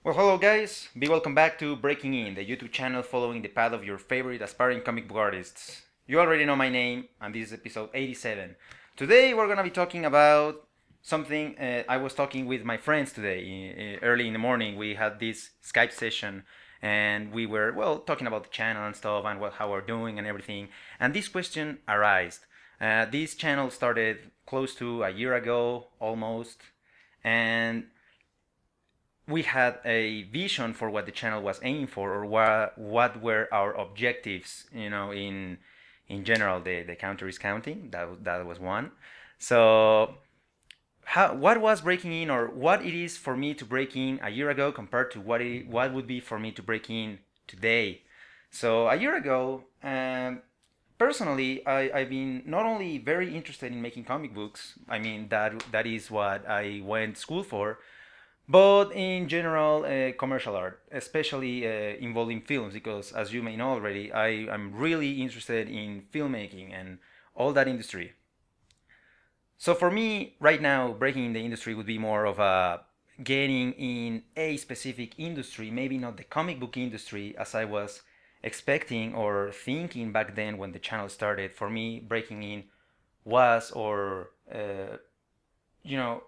Well, hello guys, be welcome back to BreakIN, the YouTube channel following the path of your favorite aspiring comic book artists. You already know my name, and this is episode 87. Today we're gonna be talking about something I was talking with my friends today. Early in the morning, we had this Skype session, and we were talking about the channel and stuff, and how we're doing and everything. And this question arose. This channel started close to a year ago, almost, and we had a vision for what the channel was aiming for, or what were our objectives. In general, the counter is counting. That was one. So what was breaking in, or what it is for me to break in a year ago compared to what would be for me to break in today. So a year ago, personally, I've been not only very interested in making comic books. I mean, that is what I went to school for, but in general, commercial art, especially involving films, because as you may know already, I am really interested in filmmaking and all that industry. So for me, right now, breaking in the industry would be more of a getting in a specific industry, maybe not the comic book industry as I was expecting or thinking back then when the channel started. For me, breaking in was, or you know,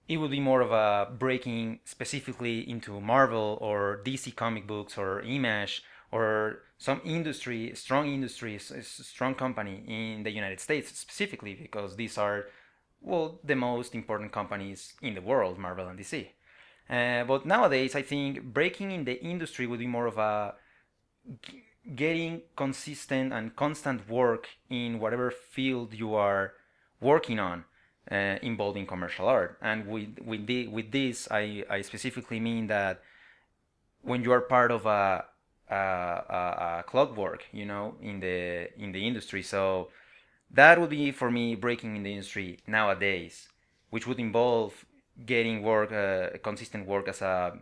it would be more of a breaking specifically into Marvel or DC comic books or Image or some industry, strong industries, strong company in the United States specifically, because these are, the most important companies in the world, Marvel and DC. But nowadays, I think breaking in the industry would be more of a getting consistent and constant work in whatever field you are working on, involving commercial art. And with this, I specifically mean that when you are part of a clockwork, in the industry. So that would be for me breaking in the industry nowadays, which would involve getting work, consistent work as a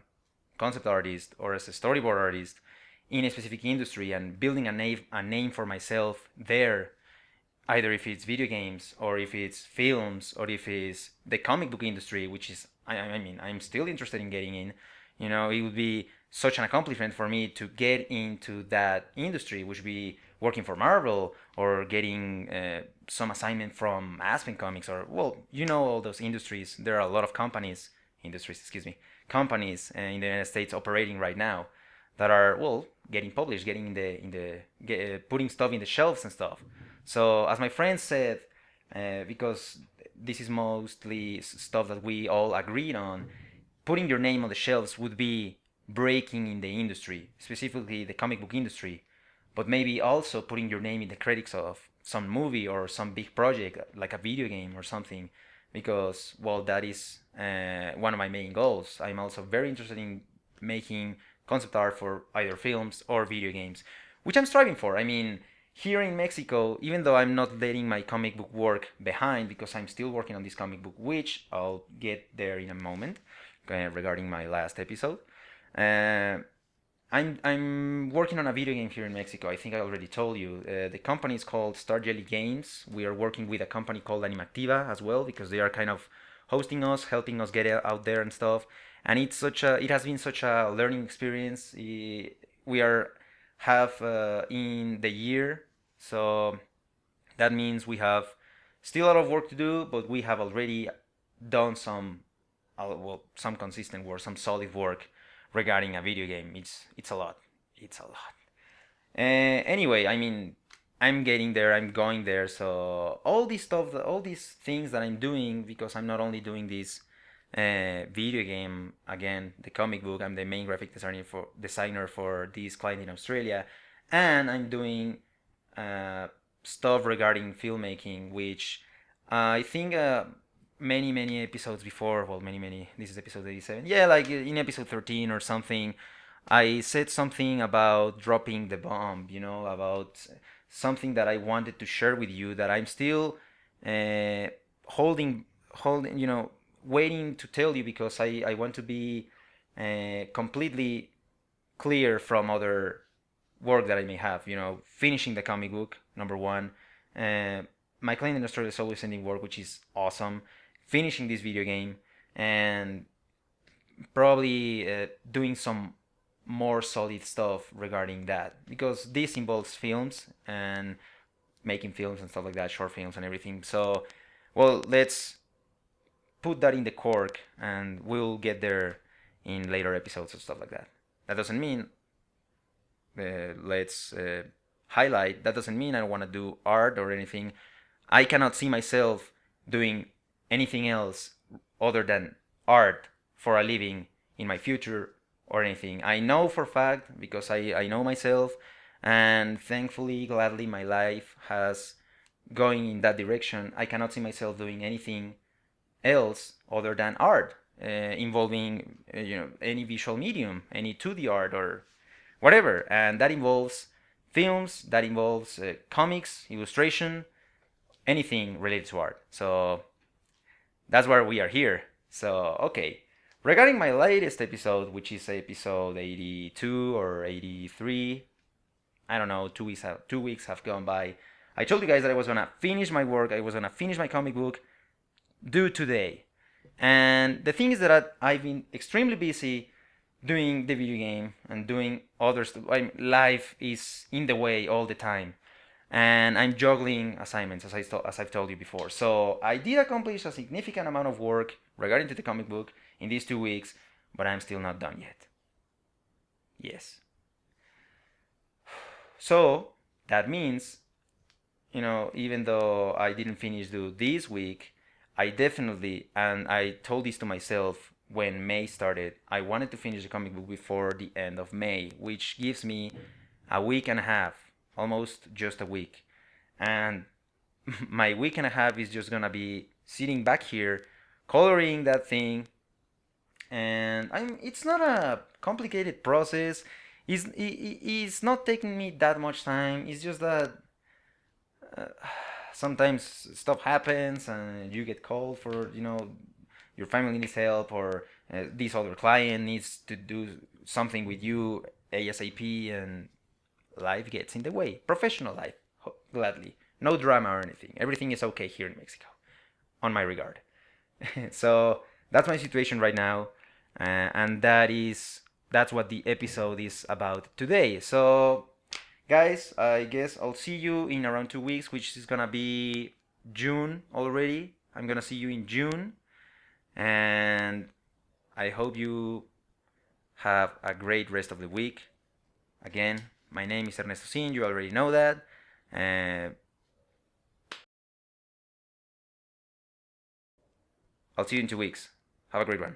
concept artist or as a storyboard artist in a specific industry, and building a name for myself there, either if it's video games or if it's films or if it's the comic book industry, which is, I mean, I'm still interested in getting in. It would be such an accomplishment for me to get into that industry, which would be working for Marvel or getting some assignment from Aspen Comics, or, all those industries. There are a lot of companies in the United States operating right now that are, getting published, getting putting stuff in the shelves and stuff. So as my friend said, because this is mostly stuff that we all agreed on, putting your name on the shelves would be breaking in the industry, specifically the comic book industry, but maybe also putting your name in the credits of some movie or some big project like a video game or something, because, that is one of my main goals. I'm also very interested in making concept art for either films or video games, which I'm striving for. I mean, here in Mexico, even though I'm not letting my comic book work behind, because I'm still working on this comic book, which I'll get there in a moment, regarding my last episode. Uh, I'm working on a video game here in Mexico. I think I already told you. The company is called Star Jelly Games. We are working with a company called Animactiva as well, because they are kind of hosting us, helping us get out there and stuff. And it has been such a learning experience. We are half in the year, so that means we have still a lot of work to do, but we have already done some consistent work, some solid work regarding a video game. It's a lot. It's a lot. Anyway, I mean, I'm getting there. I'm going there. So all this stuff, all these things that I'm doing, because I'm not only doing this video game, again, the comic book. I'm the main graphic designer for this client in Australia, and I'm doing stuff regarding filmmaking, which I think many episodes before. Well, many. This is episode 87. Yeah, like in episode 13 or something, I said something about dropping the bomb. About something that I wanted to share with you, that I'm still uh, holding. Waiting to tell you, because I want to be completely clear from other work that I may have. Finishing the comic book, number one. Uh, my client in Australia is always sending work, which is awesome. Finishing this video game, and probably doing some more solid stuff regarding that, because this involves films and making films and stuff like that, short films and everything. So, well, let's put that in the cork and we'll get there in later episodes and stuff like that. That doesn't mean let's highlight, that doesn't mean I don't want to do art or anything. I cannot see myself doing anything else other than art for a living in my future or anything. I know for fact, because I know myself, and thankfully, gladly, my life has going in that direction. I cannot see myself doing anything else other than art, involving any visual medium, any 2D art or whatever, and that involves films, that involves comics, illustration, anything related to art. So that's where we are here. So okay, regarding my latest episode, which is episode 82 or 83, I don't know, 2 weeks have gone by. I told you guys that I was gonna finish my work, I was gonna finish my comic book due today. And the thing is that I've been extremely busy doing the video game and doing other stuff. Life is in the way all the time, and I'm juggling assignments as I've told you before. So I did accomplish a significant amount of work regarding to the comic book in these 2 weeks, but I'm still not done yet. Yes. So that means, even though I didn't finish this week, I definitely, and I told this to myself when May started, I wanted to finish the comic book before the end of May, which gives me a week and a half, almost just a week. And my week and a half is just gonna be sitting back here, coloring that thing, and it's not a complicated process. It's not taking me that much time. It's just that uh, sometimes stuff happens and you get called for, your family needs help, or this other client needs to do something with you ASAP, and life gets in the way. Professional life, gladly. No drama or anything. Everything is okay here in Mexico, on my regard. So that's my situation right now, and that's what the episode is about today. So guys, I guess I'll see you in around 2 weeks, which is gonna be June already. I'm gonna see you in June, and I hope you have a great rest of the week. Again, my name is Ernesto, you already know that. I'll see you in 2 weeks. Have a great one.